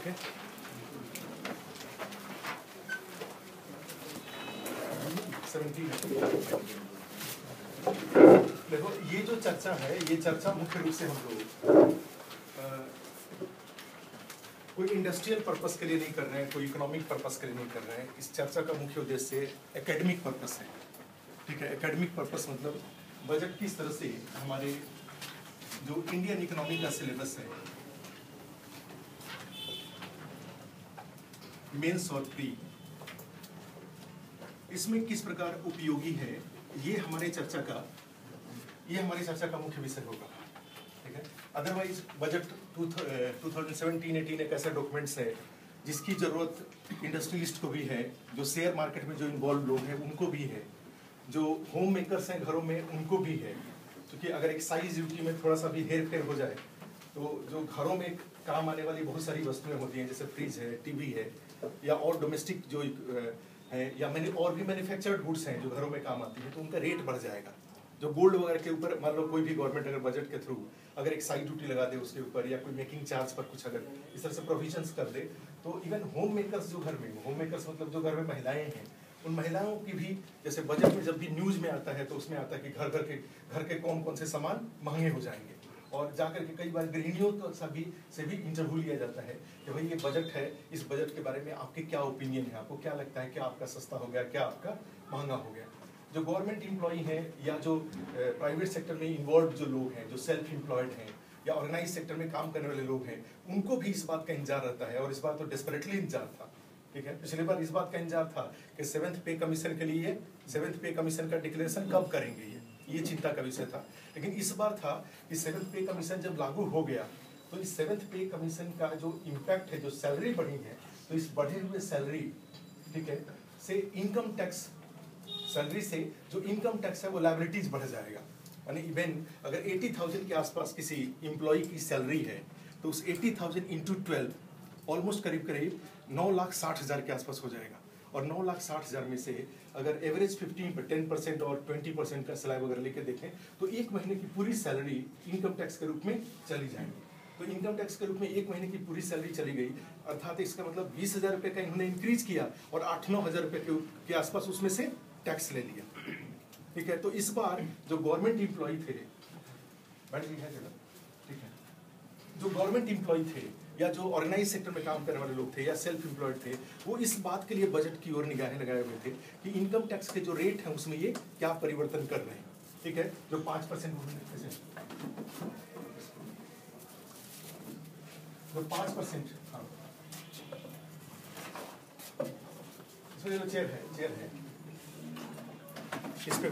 Okay. देखो ये जो चर्चा है, ये चर्चा मुख्य रूप से हम लोग कोई इंडस्ट्रियल पर्पस के लिए नहीं कर रहे हैं, कोई इकोनॉमिक पर्पस के लिए नहीं कर रहे हैं। इस चर्चा का मुख्य उद्देश्य एकेडमिक पर्पस है। ठीक है, एकेडमिक पर्पस मतलब बजट किस तरह से हमारे जो इंडियन इकोनॉमी का सिलेबस है, मेंस और प्री, इसमें किस प्रकार उपयोगी है, ये हमारी चर्चा का मुख्य विषय होगा। ठीक है, अदरवाइज बजट 2017-18 एक ऐसा डॉक्यूमेंट्स है जिसकी जरूरत इंडस्ट्रियलिस्ट को भी है, जो शेयर मार्केट में जो इन्वॉल्व लोग हैं उनको भी है, जो होम मेकर्स हैं घरों में उनको भी है। क्योंकि अगर एक साइज ड्यूटी में थोड़ा सा भी हेर फेर हो जाए तो जो घरों में काम आने वाली बहुत सारी वस्तुएं होती हैं, जैसे फ्रिज है, टीवी है, या और डोमेस्टिक जो है, या और भी मैन्युफैक्चर्ड गुड्स हैं जो घरों में काम आती है, तो उनका रेट बढ़ जाएगा। जो गोल्ड वगैरह के ऊपर मान लो कोई भी गवर्नमेंट अगर बजट के थ्रू अगर एक साइड ड्यूटी लगा दे उसके ऊपर, या कोई मेकिंग चार्ज पर कुछ अगर इस तरह से प्रोविजंस कर दे, तो इवन होम मेकर्स जो घर में, होम मेकर्स मतलब जो घर में महिलाएं हैं, उन महिलाओं की भी, जैसे बजट में जब भी न्यूज में आता है तो उसमें आता है कि घर के कौन कौन से सामान महंगे हो जाएंगे, और जाकर के कई बार गृहिणियों तो सभी से भी इंटरव्यू लिया जाता है कि भाई ये बजट है, इस बजट के बारे में आपके क्या ओपिनियन है, आपको क्या लगता है, क्या आपका सस्ता हो गया, क्या आपका महंगा हो गया। जो गवर्नमेंट एम्प्लॉई हैं या जो प्राइवेट सेक्टर में इन्वॉल्व जो लोग हैं, जो सेल्फ एम्प्लॉयड हैं या ऑर्गेनाइज सेक्टर में काम करने वाले लोग हैं, उनको भी इस बात का इंतजार रहता है, और इस बात तो डेस्परेटली इंतजार था। ठीक है, पिछली बार इस बात का इंतजार था कि 7th पे कमीशन के लिए 7th पे कमीशन का डिक्लेरेशन कब करेंगे, ये चिंता का विषय था। लेकिन इस बार था कि 7th पे कमीशन जब लागू हो गया तो इस 7th पे कमीशन का जो इम्पैक्ट है, जो सैलरी बढ़ी है, तो इस बढ़े हुए सैलरी, ठीक है, से इनकम टैक्स, सैलरी से जो इनकम टैक्स है वो लायबिलिटीज बढ़ जाएगा। यानी इवन अगर 80,000 के आसपास किसी एम्प्लॉय की सैलरी है तो उस 80,000 इंटू 12 ऑलमोस्ट करीब 9,60,000 के आसपास हो जाएगा। और 9,60,000 में से अगर एवरेज 10% और 20% का स्लैब अगर लेके देखें तो एक महीने की पूरी सैलरी इनकम टैक्स के रूप में चली जाएगी। तो इनकम टैक्स के रूप में एक महीने की पूरी सैलरी चली गई, अर्थात इसका मतलब 20,000 रुपये का इन्होंने इंक्रीज किया और 8-9 हज़ार रुपये के आसपास उसमें से टैक्स ले लिया। ठीक है, तो इस बार जो गवर्नमेंट एम्प्लॉय थे, ठीक है, जो गवर्नमेंट एम्प्लॉय थे या जो ऑर्गेनाइज सेक्टर में काम करने वाले लोग थे या सेल्फ एम्प्लॉयड थे, वो इस बात के लिए बजट की ओर निगाहें लगाए हुए थे कि इनकम टैक्स के जो रेट हैं उसमें ये क्या परिवर्तन कर रहे हैं। ठीक है, जो 5% जो 5%, हाँ, इसमें जो चेयर है इस पे